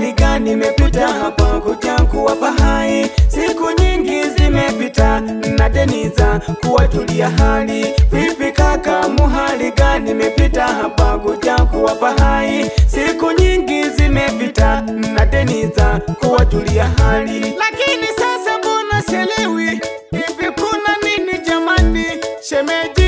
muhali gani nimepita hapa kuja kuwapa hai. Siku nyingi zimepita na deniza kuwajulia hali. Vipi kaka, muhali gani nimepita hapa kuja kuwapa hai. Siku nyingi zimepita na deniza kuwajulia hali. Lakini sasa mbona sielewi, hivi kuna nini jamani? Shemeji